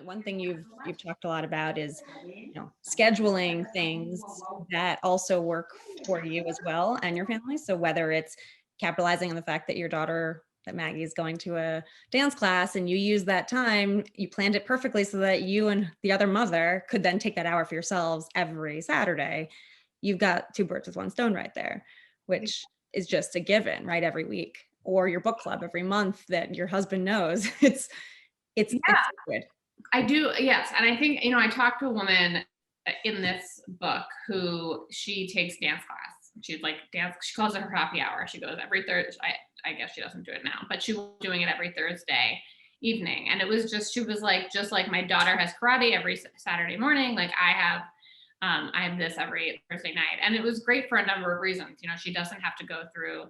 One thing you've talked a lot about is, scheduling things that also work for you as well and your family. So whether it's capitalizing on the fact that your daughter, that Maggie is going to a dance class and you use that time, you planned it perfectly so that you and the other mother could then take that hour for yourselves every Saturday. You've got two birds with one stone right there, which is just a given, right? Every week, or your book club every month that your husband knows. It's Yeah, good. I do. Yes. And I think, I talked to a woman in this book who she takes dance class. She's like dance. She calls it her happy hour. She goes every Thursday. I guess she doesn't do it now, but she was doing it every Thursday evening. And it was just, she was like, just like my daughter has karate every Saturday morning. Like I have this every Thursday night. And it was great for a number of reasons. She doesn't have to go through,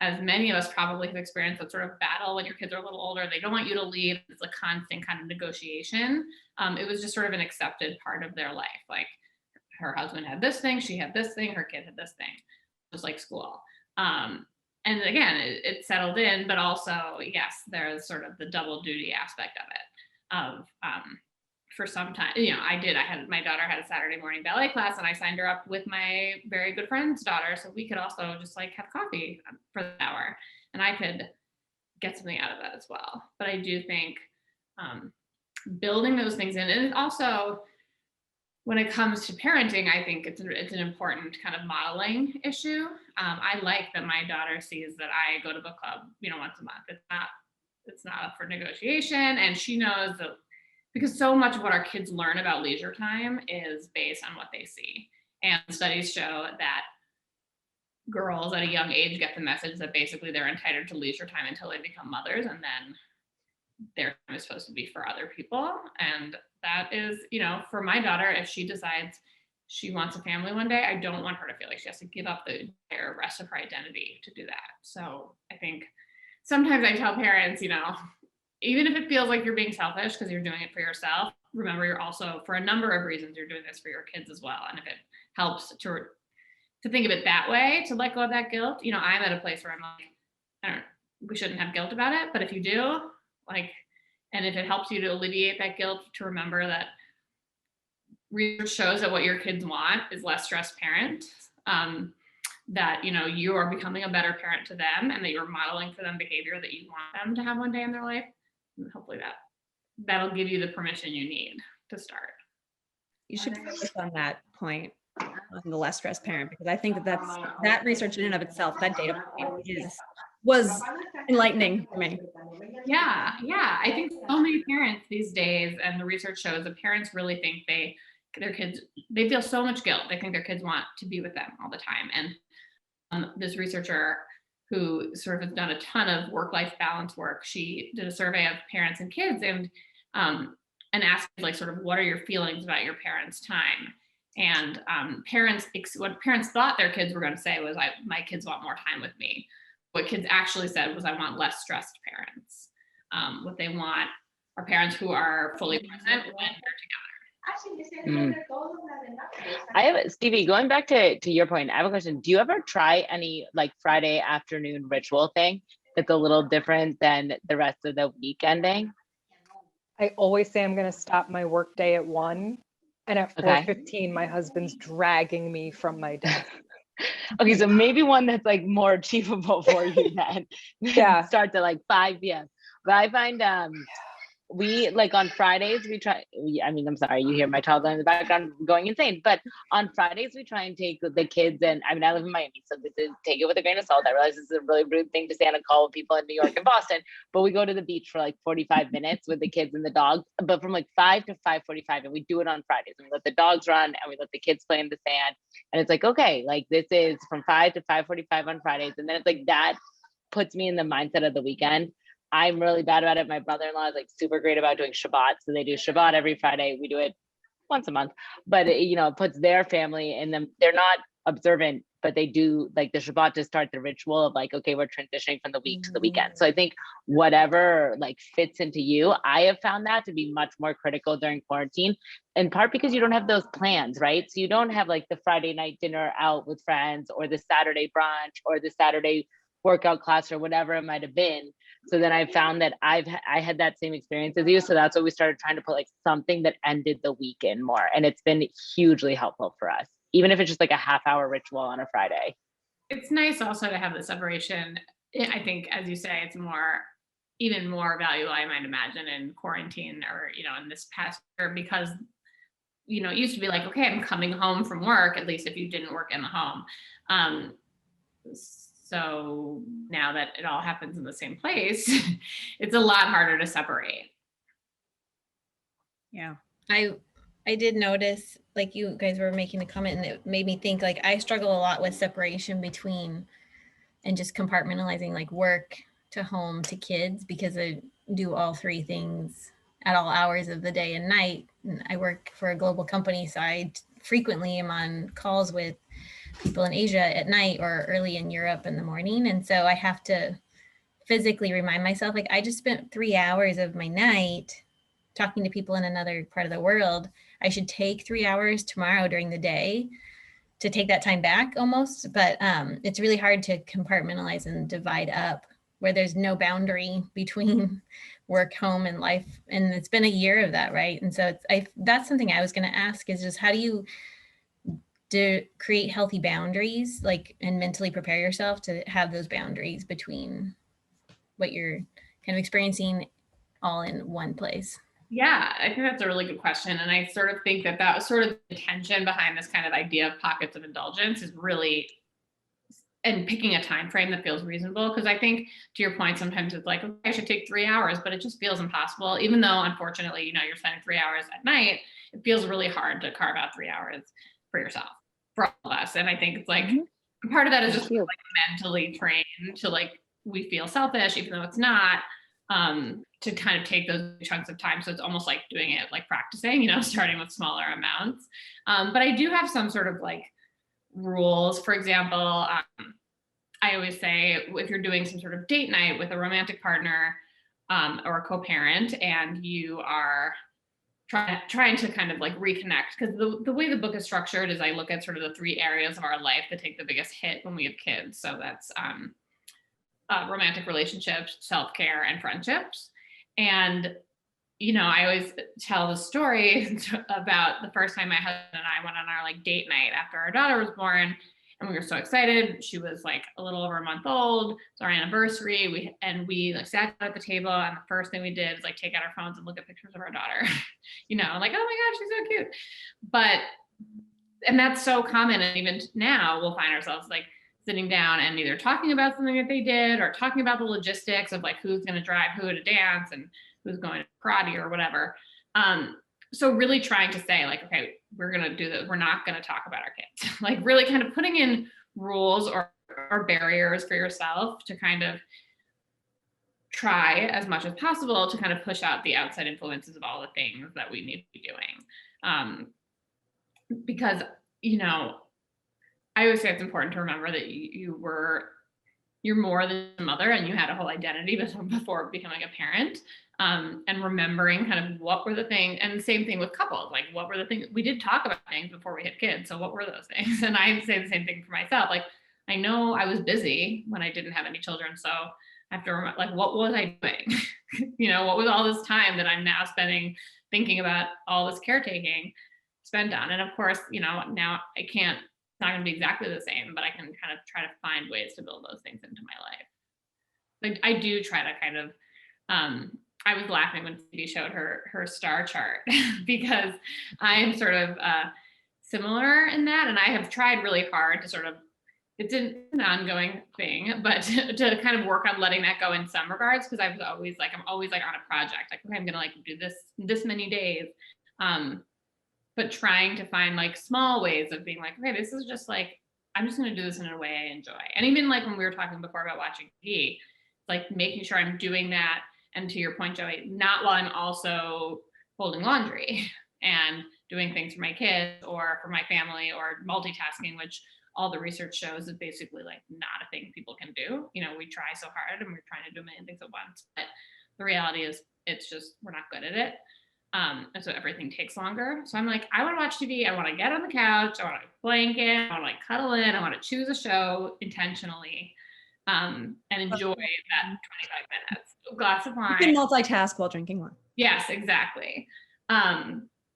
as many of us probably have experienced, that sort of battle when your kids are a little older. They don't want you to leave. It's a constant kind of negotiation. It was just sort of an accepted part of their life. Like her husband had this thing, she had this thing, her kid had this thing. It was like school. And again, it settled in, but also, yes, there's sort of the double duty aspect of it. For some time, my daughter had a Saturday morning ballet class, and I signed her up with my very good friend's daughter, so we could also just like have coffee for the hour, and I could get something out of that as well. But I do think building those things in, and also when it comes to parenting, I think it's an important kind of modeling issue. I like that my daughter sees that I go to book club, once a month. It's not up for negotiation, and she knows that, because so much of what our kids learn about leisure time is based on what they see. And studies show that girls at a young age get the message that basically they're entitled to leisure time until they become mothers, and then their time is supposed to be for other people. And that is, for my daughter, if she decides she wants a family one day, I don't want her to feel like she has to give up the entire rest of her identity to do that. So I think sometimes I tell parents, even if it feels like you're being selfish because you're doing it for yourself, remember you're also, for a number of reasons, you're doing this for your kids as well. And if it helps to think of it that way, to let go of that guilt, I'm at a place where I'm like, we shouldn't have guilt about it. But if you do, and if it helps you to alleviate that guilt, to remember that research shows that what your kids want is less stressed parents, that you are becoming a better parent to them, and that you're modeling for them behavior that you want them to have one day in their life. And hopefully that'll give you the permission you need to start. You should focus on that point, on the less stressed parent, because I think that research in and of itself, that data point was enlightening to me. Yeah. I think so many parents these days, and the research shows that parents really think their kids, they feel so much guilt. They think their kids want to be with them all the time. And this researcher who sort of has done a ton of work-life balance work, she did a survey of parents and kids, and asked sort of, what are your feelings about your parents' time? And what parents thought their kids were going to say was, my kids want more time with me. What kids actually said was, I want less stressed parents. What they want are parents who are fully present when they're together. I have, Stevie, going back to your point, I have a question. Do you ever try any Friday afternoon ritual thing that's a little different than the rest of the week ending? I always say I'm going to stop my work day at 1, and at 4:15, my husband's dragging me from my desk. Okay, so maybe one that's more achievable for you then. Yeah. Starts at 5 p.m. But I find we on Fridays we try, I'm sorry, you hear my toddler in the background going insane, but on Fridays we try and take the kids, and I live in Miami, so this is, take it with a grain of salt. I realize this is a really rude thing to say on a call with people in New York and Boston, but we go to the beach for 45 minutes with the kids and the dogs, but from 5 to 5:45, and we do it on Fridays, and we let the dogs run and we let the kids play in the sand, and it's okay, this is from 5 to 5:45 on Fridays, and then it's that puts me in the mindset of the weekend. I'm really bad about it. My brother-in-law is super great about doing Shabbat. So they do Shabbat every Friday. We do it once a month, but it puts their family in them. They're not observant, but they do the Shabbat to start the ritual of okay, we're transitioning from the week to the weekend. So I think whatever fits into you, I have found that to be much more critical during quarantine, in part because you don't have those plans, right? So you don't have the Friday night dinner out with friends, or the Saturday brunch, or the Saturday workout class, or whatever it might have been. So then I found that I had that same experience as you. So that's what we started trying to put like something that ended the weekend more. And it's been hugely helpful for us, even if it's just like a half-hour ritual on a Friday. It's nice also to have the separation. I think, as you say, it's even more valuable, I might imagine, in quarantine or, in this past year, because, it used to be like, okay, I'm coming home from work, at least if you didn't work in the home. So now that it all happens in the same place, it's a lot harder to separate. Yeah. I did notice, like you guys were making a comment, and it made me think, like, I struggle a lot with separation between and just compartmentalizing like work to home to kids, because I do all three things at all hours of the day and night. And I work for a global company, so I frequently am on calls with people in Asia at night or early in Europe in the morning. And so I have to physically remind myself, like, I just spent 3 hours of my night talking to people in another part of the world. I should take 3 hours tomorrow during the day to take that time back almost. But it's really hard to compartmentalize and divide up where there's no boundary between work, home, and life. And it's been a year of that, right? And so that's something I was going to ask, is just how do you create healthy boundaries, like, and mentally prepare yourself to have those boundaries between what you're kind of experiencing all in one place? Yeah, I think that's a really good question. And I sort of think that was sort of the tension behind this kind of idea of pockets of indulgence, is really, and picking a time frame that feels reasonable. Because I think, to your point, sometimes it's like, okay, I should take 3 hours, but it just feels impossible. Even though, unfortunately, you're spending 3 hours at night, it feels really hard to carve out 3 hours for yourself, for all of us. And I think it's like, part of that is just like mentally trained to, like, we feel selfish, even though it's not, to kind of take those chunks of time. So it's almost like doing it, like practicing, starting with smaller amounts. But I do have some sort of like rules. For example, I always say, if you're doing some sort of date night with a romantic partner, or a co-parent, and you are trying to kind of like reconnect, because the way the book is structured is I look at sort of the 3 areas of our life that take the biggest hit when we have kids. So that's romantic relationships, self-care, and friendships. And, I always tell the story about the first time my husband and I went on our like date night after our daughter was born. And we were so excited. She was like a little over a month old. It's our anniversary. We like sat down at the table, and the first thing we did is like take out our phones and look at pictures of our daughter, like, oh my gosh, she's so cute. And that's so common. And even now we'll find ourselves like sitting down and either talking about something that they did, or talking about the logistics of like who's going to drive who to dance and who's going to karate or whatever. So really trying to say like, okay, we're going to do this. We're not going to talk about our kids. Like really kind of putting in rules or barriers for yourself to kind of try as much as possible to kind of push out the outside influences of all the things that we need to be doing. Because, I always say it's important to remember that you're more than a mother, and you had a whole identity before becoming a parent. And remembering kind of what were the things, and the same thing with couples, like what were the things, we did talk about things before we had kids. So what were those things? And I say the same thing for myself. Like, I know I was busy when I didn't have any children. So I have to remember, like, what was I doing? What was all this time that I'm now spending thinking about all this caretaking spent on? And of course, now I can't, it's not going to be exactly the same, but I can kind of try to find ways to build those things into my life. Like I do try to kind of, I was laughing when Phoebe showed her star chart because I'm sort of similar in that. And I have tried really hard to sort of, it's an ongoing thing, but to kind of work on letting that go in some regards. Cause I'm always like on a project, like, okay, I'm going to like do this many days. But trying to find like small ways of being like, okay, this is just like, I'm just going to do this in a way I enjoy. And even like when we were talking before about watching TV, like making sure I'm doing that. And to your point, Joey, not while I'm also folding laundry and doing things for my kids or for my family, or multitasking, which all the research shows is basically like not a thing people can do. We try so hard and we're trying to do a million things at once, but the reality is it's just, we're not good at it. And so everything takes longer. So I'm like, I want to watch TV. I want to get on the couch. I want to blanket. I want to like cuddle in. I want to choose a show intentionally. and enjoy that 25 minutes. A glass of You wine. can multitask while drinking wine. Yes, exactly.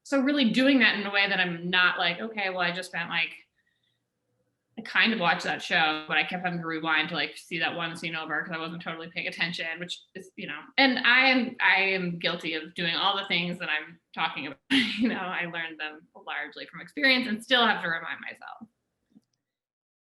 So really doing that in a way that I'm not like, okay, well, I just spent like, I kind of watched that show, but I kept having to rewind to like see that one scene over because I wasn't totally paying attention, which is, and I am guilty of doing all the things that I'm talking about. I learned them largely from experience and still have to remind myself.